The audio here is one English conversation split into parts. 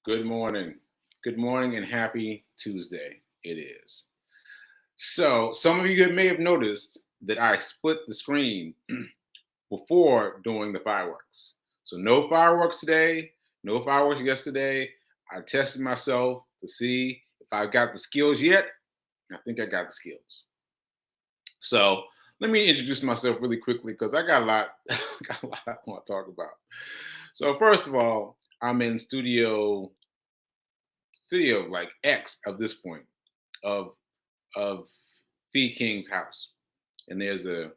Good morning. Good morning and happy Tuesday. It is. So, some of you may have noticed that I split the screen before doing the fireworks. So, no fireworks today, no fireworks yesterday. I tested myself to see if I got the skills yet. I think I got the skills. So, let me introduce myself really quickly because I got a lot, got a lot I want to talk about. So, first of all, I'm in studio like X of this point of of Fee King's house, and there's a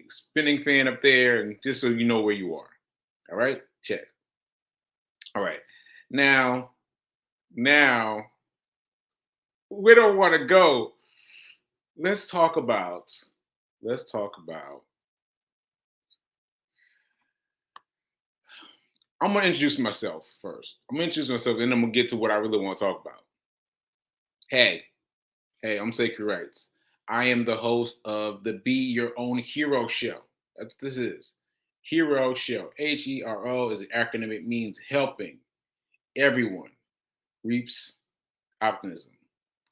spinning fan up there, and just so you know where you are. All right, check. All right, now now we don't want to go. Let's talk about let's talk about. I'm gonna introduce myself first. I'm gonna introduce myself, and then I'm gonna get to what I really want to talk about. Hey, hey, I'm Sacred Rights. I am the host of the Be Your Own Hero show. That's what this is. Hero show. HERO is an acronym. It means helping everyone reaps optimism.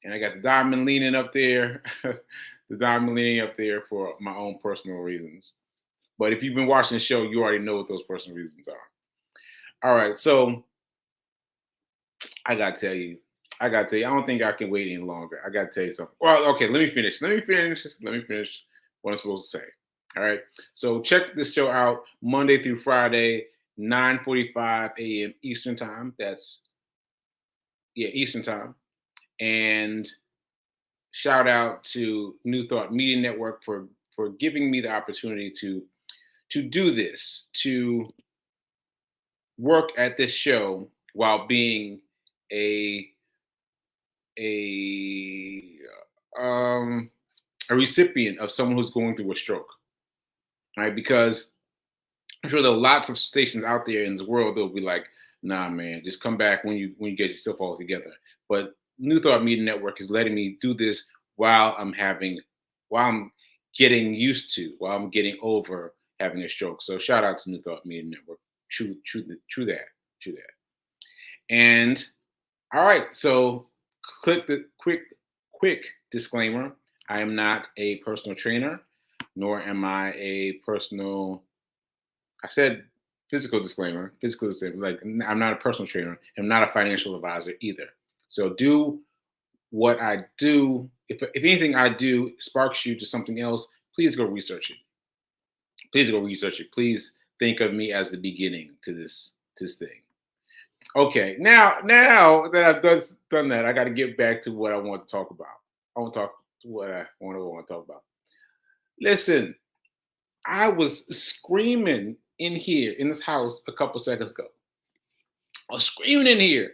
And I got the diamond leaning up there, the diamond leaning up there for my own personal reasons. But if you've been watching the show, you already know what those personal reasons are. All right, so I gotta tell you, I don't think I can wait any longer. I gotta tell you something. Well, okay, let me finish what I'm supposed to say. All right. So check this show out Monday through Friday, 9:45 a.m. Eastern time. That's Eastern time. And shout out to New Thought Media Network for giving me the opportunity to do this, to work at this show while being a a um, a recipient of someone who's going through a stroke, right? Because I'm sure there are lots of stations out there in the world that'll be like, "Nah, man, just come back when you get yourself all together." But New Thought Media Network is letting me do this while while I'm getting used to, while I'm getting over having a stroke. So shout out to New Thought Media Network. True that, true that. And all right, so click the quick disclaimer. I am not a personal trainer, nor am I a personal. I said physical disclaimer. Like I'm not a personal trainer. I'm not a financial advisor either. So do what I do. If anything I do sparks you to something else, please go research it. Please go research it. Please think of me as the beginning to this thing. Okay, now that I've done that, I got to get back to what I want to talk about. I want to talk to what I want to talk about. Listen, I was screaming in here in this house a couple seconds ago. I was screaming in here.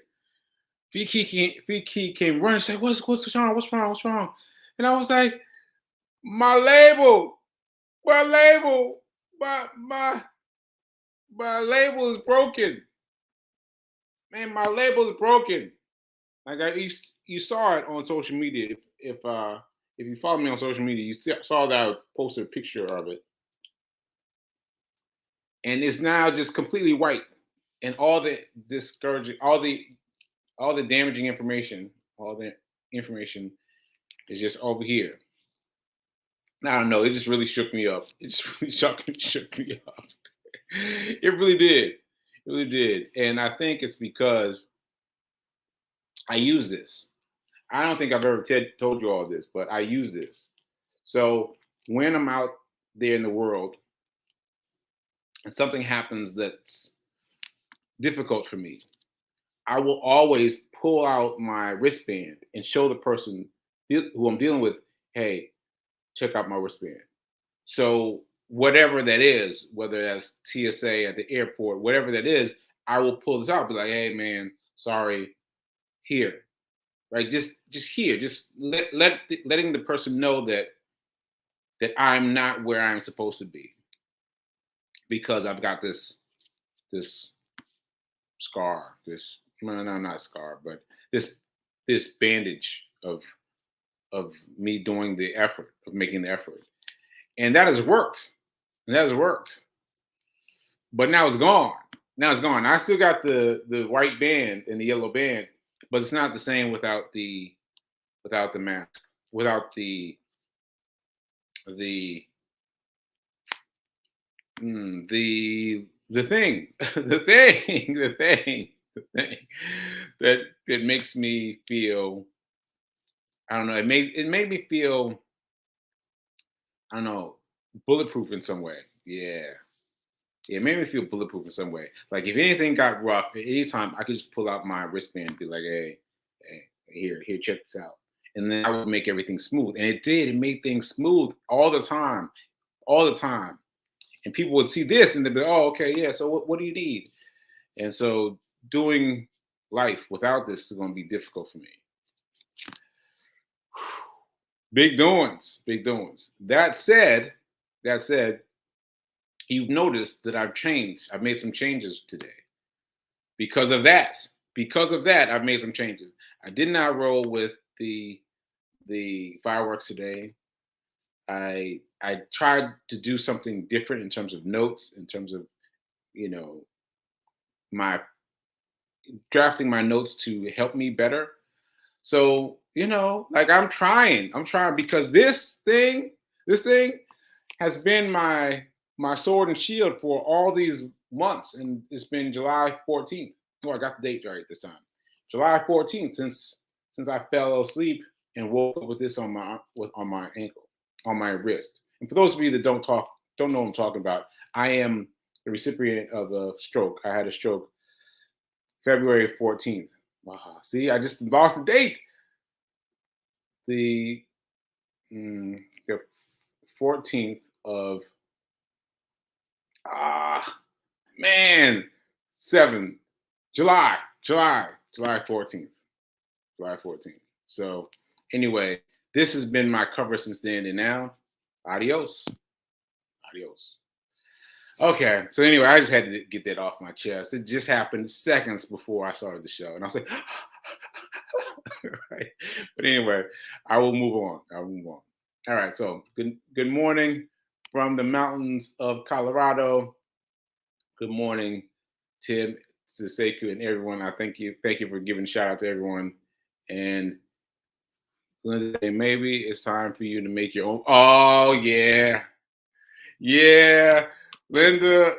VK came running and said, what's wrong? What's wrong? What's wrong? And I was like, my label, my label, my my my label is broken. Man, my label is broken. Like you saw it on social media. If you follow me on social media, you saw that I posted a picture of it, and it's now just completely white, and all the discouraging, all the damaging information, all the information is just over here. I don't know. It just really shook me up. It just really shook me up. It really did. It really did. And I think it's because I use this. I don't think I've ever told you all this, but I use this. So when I'm out there in the world and something happens that's difficult for me, I will always pull out my wristband and show the person who I'm dealing with, hey, check out my wristband. So whatever that is, whether that's TSA at the airport, whatever that is, I will pull this out, be like, hey man, sorry, here. Right? Just here. Just letting the person know that I'm not where I'm supposed to be because I've got this scar, this no, not scar, but this bandage of me doing the effort, of making the effort. And that has worked. And that has worked. But now it's gone. Now it's gone. I still got the white band and the yellow band, but it's not the same without the mask, without the the thing, the thing, the thing that that makes me feel. I don't know. It made me feel. I don't know, bulletproof in some way. Yeah. Yeah, it made me feel bulletproof in some way. Like if anything got rough at any time, I could just pull out my wristband and be like, hey, here, check this out. And then I would make everything smooth. And it did. It made things smooth all the time. All the time. And people would see this and they'd be, oh, okay, yeah. So what do you need? And so doing life without this is going to be difficult for me. Big doings, big doings. That said, you've noticed that I've changed. I've made some changes today because of that. Because of that, I've made some changes. I did not roll with the fireworks today. I tried to do something different in terms of notes, in terms of you know my drafting my notes to help me better. So like I'm trying because this thing has been my sword and shield for all these months, and it's been July 14th. Oh, I got the date right this time. July 14th since I fell asleep and woke up with this on my ankle, on my wrist. And for those of you that don't know what I'm talking about, I am the recipient of a stroke. I had a stroke February 14th. Wow. See, I just lost the date. The the 14th of ah man 7 July 14th. July 14th. So anyway, this has been my cover since then, and now adios. Adios. Okay, so anyway, I just had to get that off my chest. It just happened seconds before I started the show, and I was like, right. But anyway, I will move on. I will move on. All right. So good morning from the mountains of Colorado. Good morning, Tim, to Sekou, and everyone. I thank you for giving a shout out to everyone. And Linda, maybe it's time for you to make your own. Oh yeah, yeah, Linda.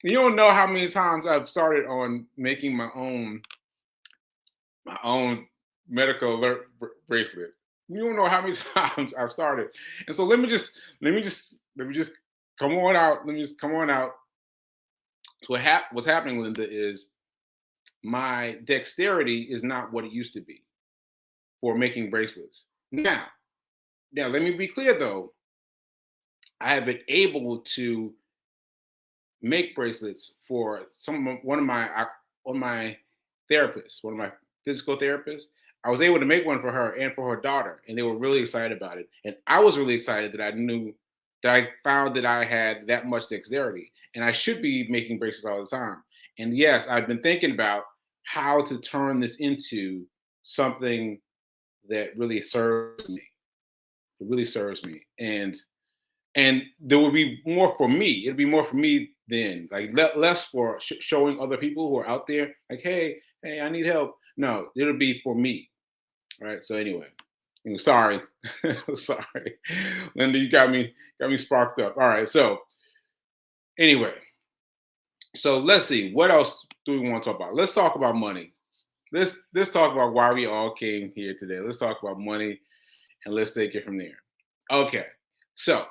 You don't know how many times I've started on making my own medical alert bracelet. You don't know how many times I've started. And so let me just come on out. Let me just come on out. So what's happening, Linda, is my dexterity is not what it used to be for making bracelets. Now let me be clear though. I have been able to make bracelets for one of my therapists, one of my physical therapists. I was able to make one for her and for her daughter, and they were really excited about it. And I was really excited that I found that I had that much dexterity, and I should be making bracelets all the time. And yes, I've been thinking about how to turn this into something that really serves me. It really serves me, and there will be more for me. It'll be more for me then, like less for showing other people who are out there, like, hey, I need help. No, it'll be for me, right? So anyway, sorry, sorry, Linda, you got me sparked up. All right, so anyway, so let's see, what else do we want to talk about? Let's talk about money. Let's talk about why we all came here today. Let's talk about money, and let's take it from there. Okay, so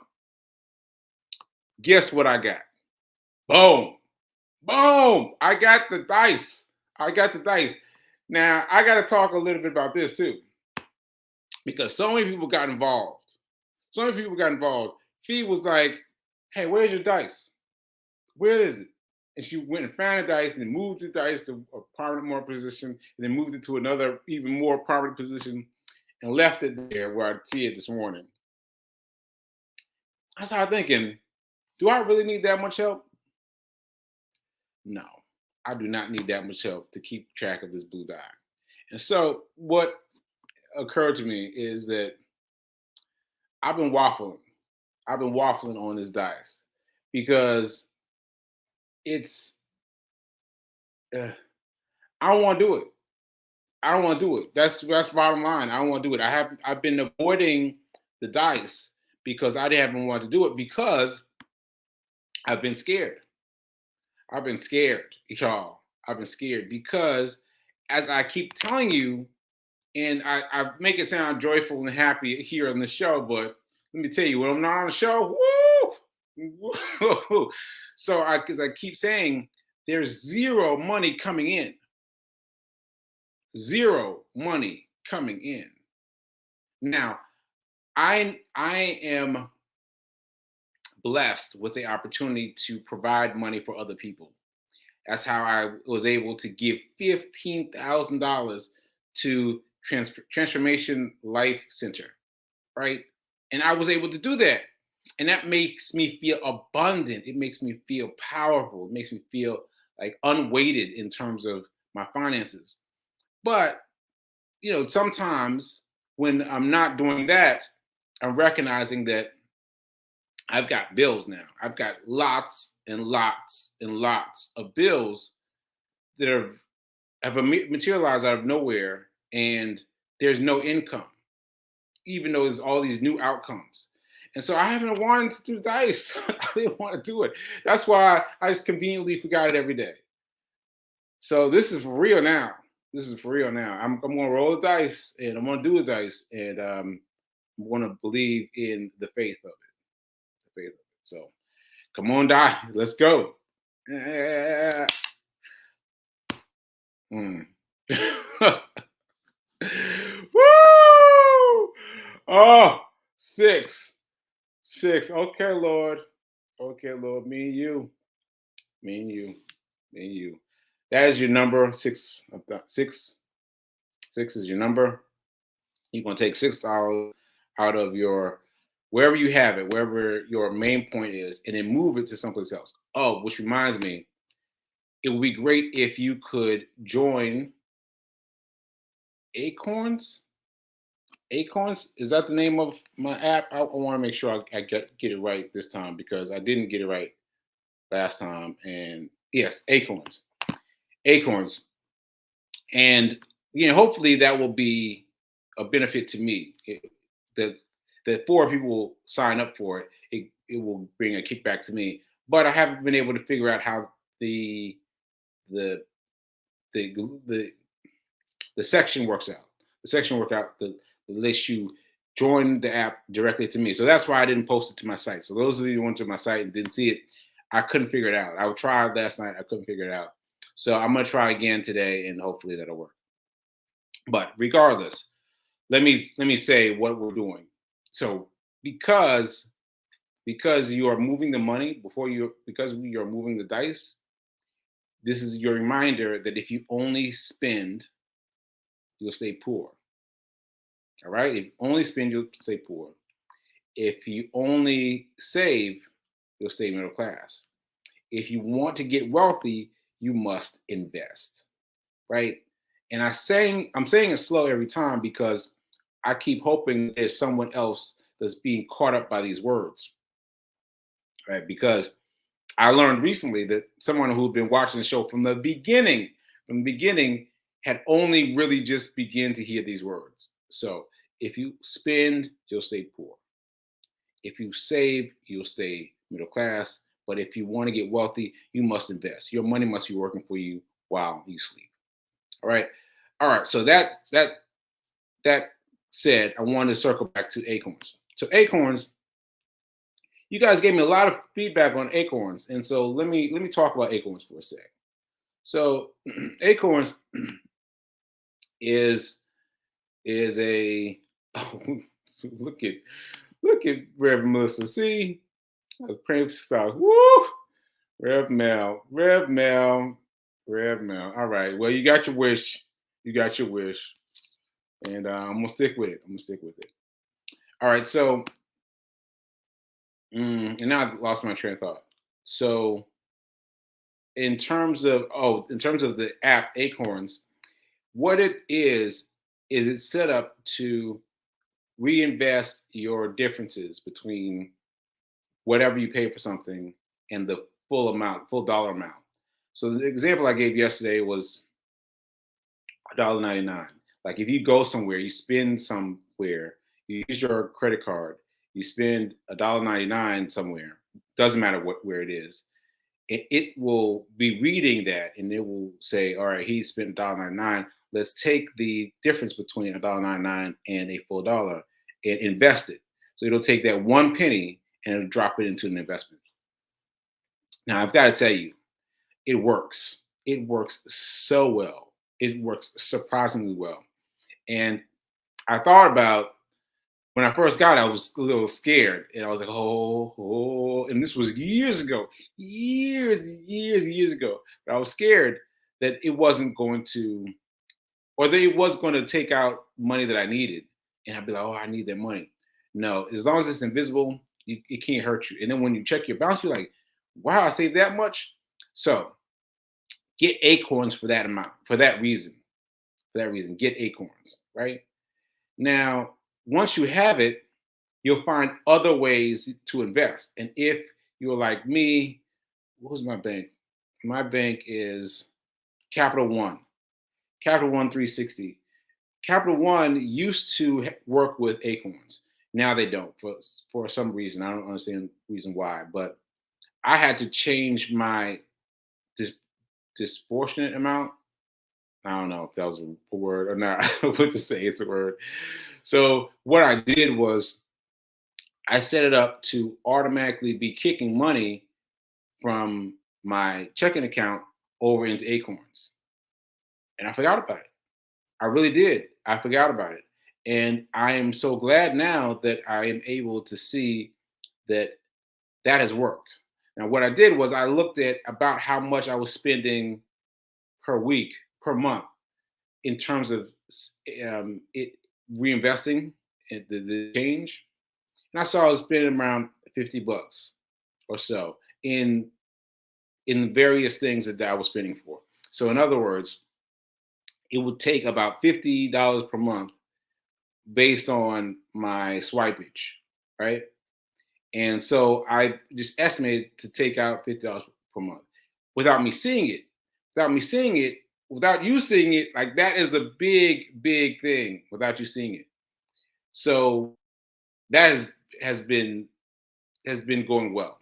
guess what I got? Boom. Boom. I got the dice. I got the dice. Now, I got to talk a little bit about this too, because so many people got involved. So many people got involved. Fee was like, hey, where's your dice? Where is it? And she went and found the dice and moved the dice to a prominent more position, and then moved it to another even more prominent position and left it there where I see it this morning. I started thinking, do I really need that much help? No, I do not need that much help to keep track of this blue die. And so what occurred to me is that I've been waffling. I've been waffling on this dice because it's uh, I don't want to do it. I don't want to do it. That's bottom line. I don't want to do it. I've been avoiding the dice because I didn't want to do it because I've been scared. I've been scared, y'all. I've been scared because, as I keep telling you, and I make it sound joyful and happy here on the show, but let me tell you, when I'm not on the show, woo! So because I keep saying there's zero money coming in, zero money coming in. Now, I am blessed with the opportunity to provide money for other people. That's how I was able to give $15,000 to Transformation Life Center, right? And I was able to do that. And that makes me feel abundant. It makes me feel powerful. It makes me feel like unweighted in terms of my finances. But, sometimes when I'm not doing that, I'm recognizing that I've got bills now. I've got lots and lots and lots of bills that have materialized out of nowhere, and there's no income, even though there's all these new outcomes. And so I haven't wanted to do dice. I didn't want to do it. That's why I just conveniently forgot it every day. So this is for real now. This is for real now. I'm going to roll the dice, and I'm going to do the dice, and I'm going to believe in the faith of it. The faith of it. So come on, die. Let's go. Yeah. Mm. Woo! Oh, six. Six. Okay, Lord. Okay, Lord. Me and you. Me and you. Me and you. That is your number. Six. Six. Six is your number. You're gonna take $6 out of your wherever you have it, wherever your main point is, and then move it to someplace else. Oh, which reminds me, it would be great if you could join Acorns. Acorns, is that the name of my app? I want to make sure I get it right this time because I didn't get it right last time. And yes, Acorns, Acorns, and hopefully that will be a benefit to me. The four people will sign up for it. It will bring a kickback to me, but I haven't been able to figure out how the the the the the section works out. The section work out the lets you join the app directly to me. So that's why I didn't post it to my site. So those of you who went to my site and didn't see it, I couldn't figure it out. I tried last night, I couldn't figure it out. So I'm gonna try again today, and hopefully that'll work. But regardless, let me say what we're doing. So because you are moving the money because you are moving the dice, this is your reminder that if you only spend, you'll stay poor. All right. If you only spend, you'll stay poor. If you only save, you'll stay middle class. If you want to get wealthy, you must invest. Right. And I'm saying it slow every time because I keep hoping there's someone else that's being caught up by these words. Right. Because I learned recently that someone who'd been watching the show from the beginning, had only really just begun to hear these words. So if you spend, you'll stay poor. If you save, you'll stay middle class. But if you want to get wealthy, you must invest. Your money must be working for you while you sleep. All right. All right. So that said, I wanted to circle back to Acorns. So Acorns, you guys gave me a lot of feedback on Acorns, and so let me talk about Acorns for a sec. So Acorns is a oh, look at Rev Melissa. See, I was praying for stars. Woo! Rev Mel, Rev Mel, Rev Mel. All right. Well, you got your wish. You got your wish, and I'm gonna stick with it. I'm gonna stick with it. All right. So, and now I lost my train of thought. So, in terms of the app Acorns, what it is it's set up to reinvest your differences between whatever you pay for something and the full dollar amount. So the example I gave yesterday was $1.99. Like if you go somewhere, you spend somewhere, you use your credit card, you spend $1.99 somewhere, doesn't matter where it is, it will be reading that and it will say, all right, he spent $1.99. Let's take the difference between $1.99 and a full dollar and invest it. So it'll take that one penny and it'll drop it into an investment. Now I've got to tell you, it works. It works so well. It works surprisingly well. And I thought about when I first got it, I was a little scared. And I was like, oh. And this was years ago, years ago. But I was scared that it wasn't going to, or that it was going to take out money that I needed. And I'd be like, oh, I need that money. No, as long as it's invisible, it can't hurt you. And then when you check your balance, you're like, wow, I saved that much. So get acorns for that amount, for that reason. For that reason, get acorns, right? Now, once you have it, you'll find other ways to invest. And if you're like me, who's my bank? My bank is Capital One, Capital One 360. Capital One used to work with acorns. Now they don't for some reason. I don't understand the reason why, but I had to change my dis- disproportionate amount. I don't know if that was a word or not. We'll just say it's a word. So what I did was I set it up to automatically be kicking money from my checking account over into Acorns. And I forgot about it. I really did. I forgot about it. And I am so glad now that I am able to see that that has worked. Now, what I did was I looked at about how much I was spending per week, per month, in terms of it reinvesting the change. And I saw I was spending around $50 or so in various things that I was spending for. So in other words, it would take about $50 per month based on my swipage, right? And so I just estimated to take out $50 per month without me seeing it. Without me seeing it, without you seeing it, like that is a big thing without you seeing it. So that has been has been going well.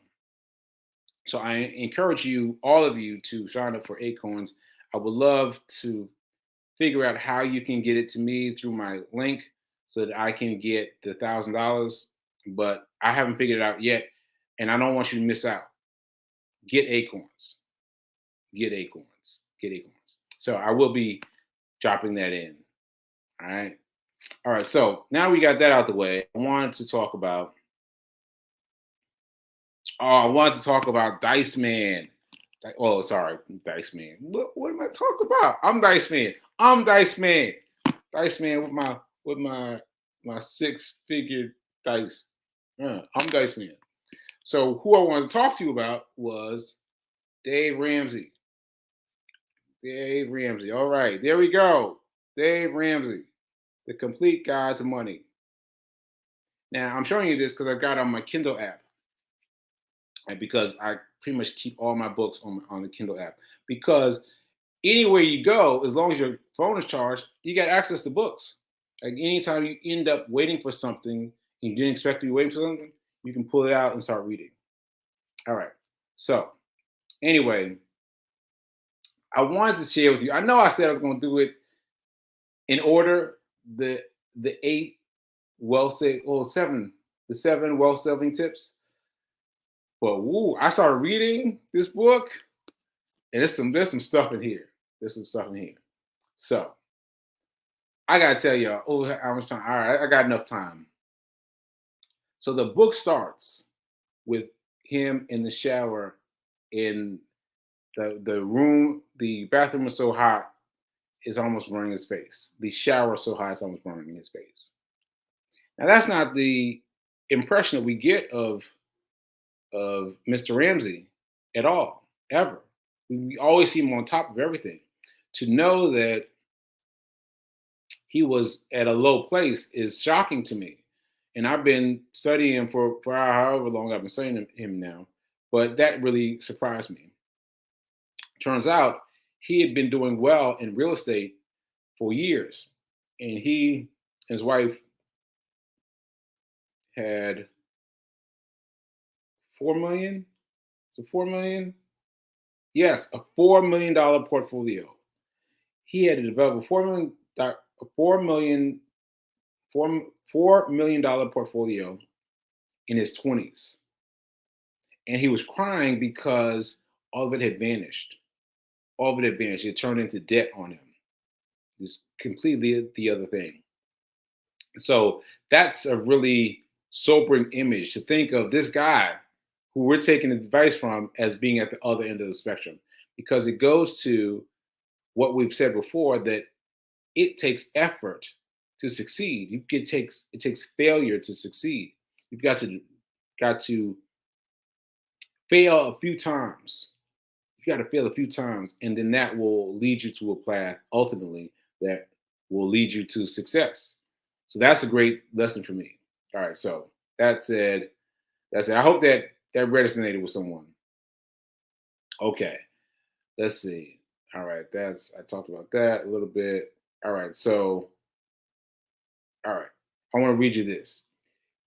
So I encourage you, all of you, to sign up for Acorns. I would love to figure out how you can get it to me through my link so that I can get the $1,000. But I haven't figured it out yet, and I don't want you to miss out. Get Acorns. Get Acorns. Get Acorns. So I will be dropping that in. All right. All right. So now we got that out the way. I wanted to talk about Dice Man. Oh, sorry, Dice Man. What am I talking about? I'm Dice Man. I'm Dice Man. Dice Man with my six-figure dice. I'm Dice Man. So who I wanted to talk to you about was Dave Ramsey. Dave Ramsey. All right, there we go. Dave Ramsey, the complete guide to money. Now I'm showing you this because I got it on my Kindle app. And because I pretty much keep all my books on the Kindle app. Because anywhere you go, as long as your phone is charged, you got access to books. Like anytime you end up waiting for something, and you didn't expect to be waiting for something, you can pull it out and start reading. All right. So anyway, I wanted to share with you. I know I said I was going to do it in order. The eight wealth saving, the seven wealth saving tips. But I started reading this book, and there's some stuff in here. There's some stuff in here. So I gotta tell y'all, how much time? All right, I got enough time. So the book starts with him in the shower in the room. The bathroom is so hot, it's almost burning his face. The shower is so hot, it's almost burning his face. Now that's not the impression that we get of Mr. Ramsey at all, ever. We always see him on top of everything. To know that he was at a low place is shocking to me. And I've been studying him for however long I've been studying him now. But that really surprised me. Turns out he had been doing well in real estate for years, and he and his wife had 4 million. So 4 million. Yes, a $4 million portfolio. He had to develop a a 4 million, $4 million portfolio in his 20s. And he was crying because all of it had vanished. All of it had vanished. It turned into debt on him. It's completely the other thing. So that's a really sobering image to think of this guy who we're taking advice from as being at the other end of the spectrum, because it goes to what we've said before, that it takes effort to succeed. It takes failure to succeed. You've got to fail a few times. You got to fail a few times, and then that will lead you to a path ultimately that will lead you to success. So that's a great lesson for me. All right. So that said, that's it. I hope that that resonated with someone. Okay. Let's see. All right. I talked about that a little bit. All right. So, all right. I want to read you this.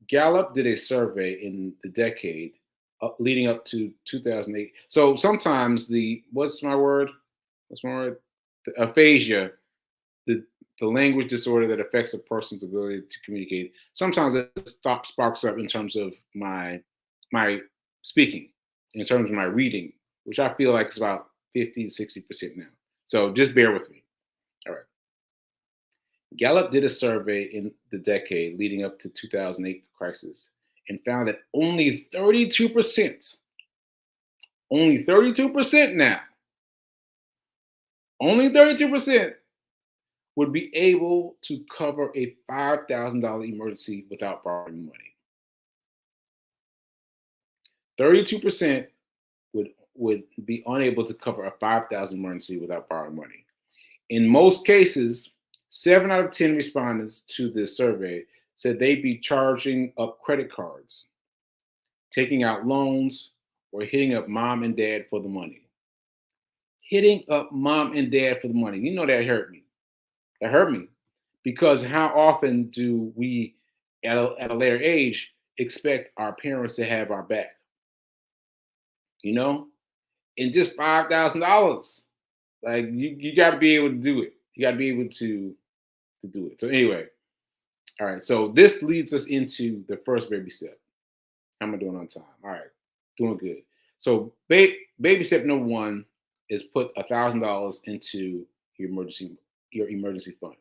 Gallup did a survey in the decade leading up to 2008. So sometimes what's my word? What's my word? The aphasia, the the language disorder that affects a person's ability to communicate. Sometimes it sparks up in terms of my speaking, in terms of my reading, which I feel like is about 50 to 60% now. So just bear with me. All right. Gallup did a survey in the decade leading up to 2008 crisis and found that only 32% now, only 32% would be able to cover a $5,000 emergency without borrowing money. 32% would be unable to cover a 5,000 emergency without borrowing money. In most cases, 7 out of 10 respondents to this survey said they'd be charging up credit cards, taking out loans, or hitting up mom and dad for the money. Hitting up mom and dad for the money. You know, that hurt me. That hurt me, because how often do we, at a later age, expect our parents to have our back? You know, and just $5,000, like you got to be able to do it. You got to be able to do it. So anyway, all right. So this leads us into the first baby step. How am I doing on time? All right, doing good. So baby step number one is put $1,000 into your emergency fund.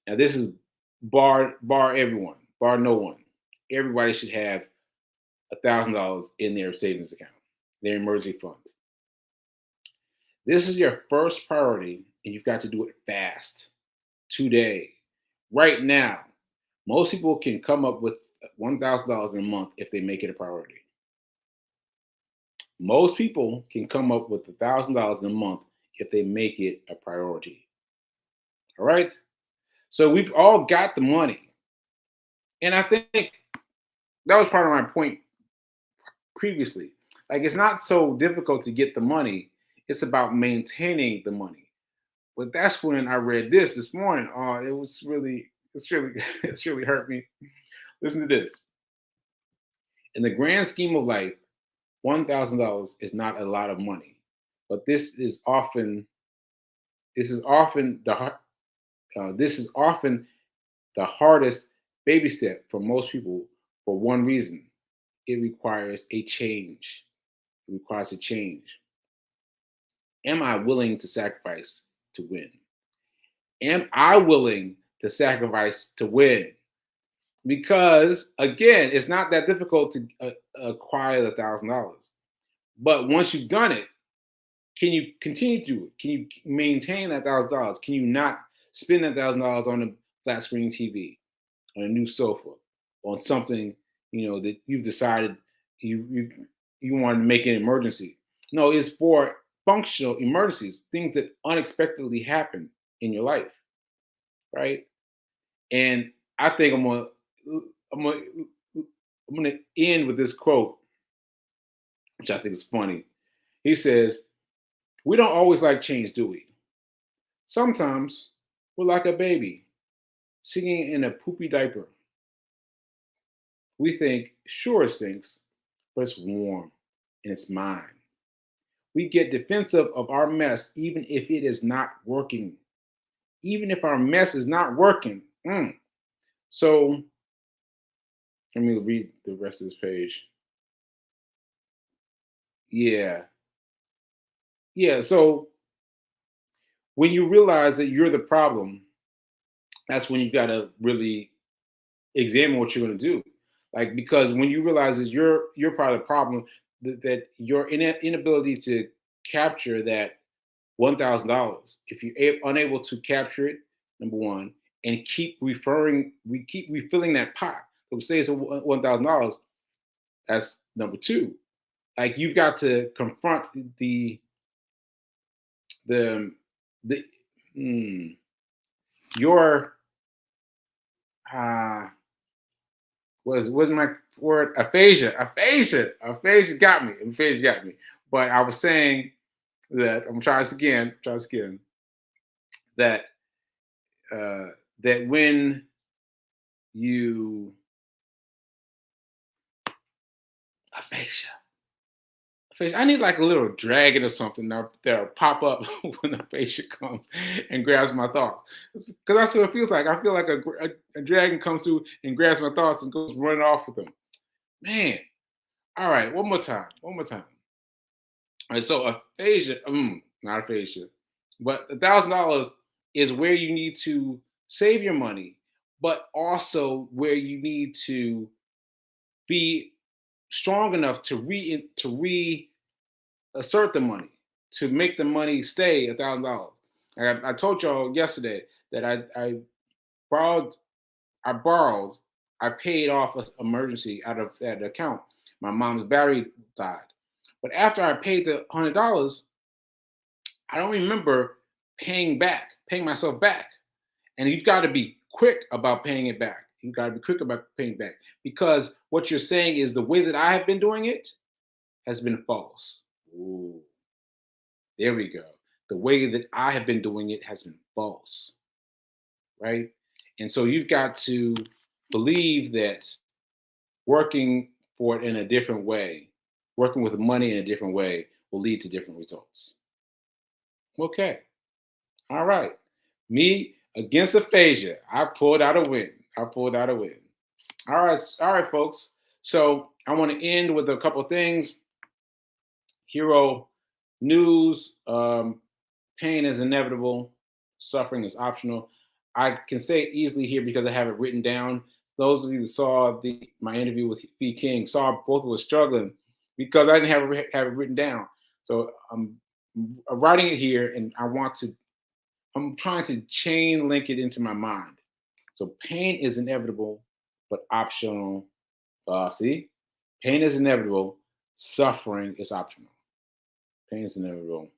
Now this is bar everyone, bar no one. Everybody should have $1,000 in their savings account, their emergency fund. This is your first priority, and you've got to do it fast, today, right now. Most people can come up with $1,000 in a month if they make it a priority. Most people can come up with $1,000 in a month if they make it a priority. All right. So we've all got the money. And I think that was part of my point previously. Like, it's not so difficult to get the money, it's about maintaining the money. But that's when I read this morning. Oh, it's really hurt me. Listen to this. In the grand scheme of life, $1,000 is not a lot of money, but this is often the hardest baby step for most people, for one reason: it requires a change. It requires a change. Am I willing to sacrifice to win? Am I willing to sacrifice to win? Because again, it's not that difficult to acquire $1,000. But once you've done it, can you continue to do it? Can you maintain that $1,000? Can you not spend that $1,000 on a flat screen TV, on a new sofa, on something that you've decided you want to make an emergency? No, it's for functional emergencies, things that unexpectedly happen in your life, right? And I think I'm gonna I'm gonna end with this quote, which I think is funny. He says, We don't always like change, do we? Sometimes we're like a baby singing in a poopy diaper. We think, sure, it stinks, but it's warm and it's mine. We get defensive of our mess even if it is not working. Even if our mess is not working. So let me read the rest of this page. Yeah. Yeah. So when you realize that you're the problem, that's when you got to really examine what you're going to do. Like, because when you realize that you're part of the problem, that your inability to capture that $1,000, if you're unable to capture it, number one, and keep refilling that pot. So say it's $1,000. That's number two. Like, you've got to confront the the your was my word, aphasia got me. But I was saying that I'm trying this again, that that when you aphasia. I need like a little dragon or something that'll pop up when the aphasia comes and grabs my thoughts. Because that's what it feels like. I feel like a dragon comes through and grabs my thoughts and goes running off with them. Man. All right, one more time. All right, so aphasia, not aphasia, but $1,000 is where you need to save your money, but also where you need to be strong enough to reassert the money, to make the money stay $1,000. I told y'all yesterday that borrowed, I paid off an emergency out of that account. My mom's battery died. But after I paid the $100, I don't remember paying myself back. And you've got to be quick about paying it back. You've got to be quick about paying back, because what you're saying is the way that I have been doing it has been false. Ooh, there we go. The way that I have been doing it has been false, right? And so you've got to believe that working for it in a different way, working with money in a different way, will lead to different results. Okay. All right. Me against aphasia. I pulled out a win. All right, folks. So I want to end with a couple things. Hero news. Pain is inevitable. Suffering is optional. I can say it easily here because I have it written down. Those of you that saw my interview with B. King saw both of us struggling because I didn't have it written down. So I'm writing it here, and I'm trying to chain link it into my mind. So pain is inevitable, but optional. See, pain is inevitable. Suffering is optional. Pain is inevitable.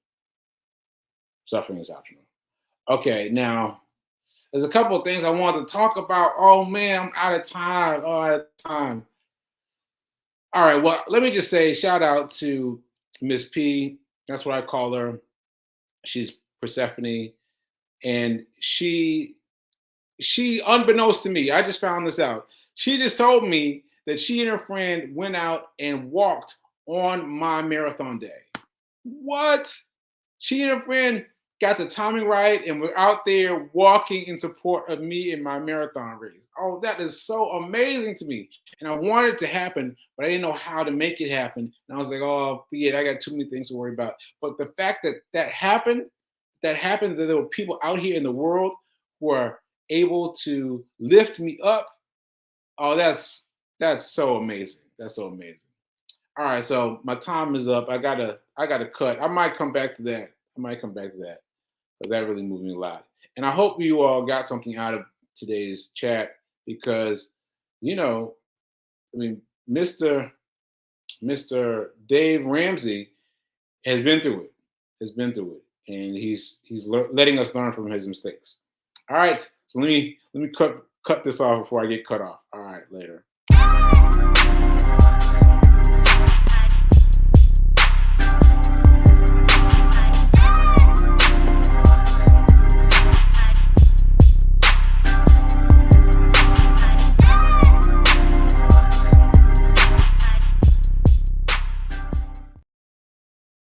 Suffering is optional. Okay, now there's a couple of things I want to talk about. Oh man, I'm out of time. All right, well, let me just say shout out to Miss P. That's what I call her. She's Persephone. And she, unbeknownst to me, I just found this out. She just told me that she and her friend went out and walked on my marathon day. What? She and her friend got the timing right and we're out there walking in support of me in my marathon race. Oh, that is so amazing to me. And I wanted it to happen, but I didn't know how to make it happen. And I was like, oh, forget, I got too many things to worry about. But the fact that happened, that there were people out here in the world who are able to lift me up. Oh, that's so amazing. That's so amazing. All right, so my time is up. I gotta cut. I might come back to that. Because that really moved me a lot. And I hope you all got something out of today's chat, because, Mr. Dave Ramsey has been through it. And he's letting us learn from his mistakes. All right, so let me cut this off before I get cut off. All right, later.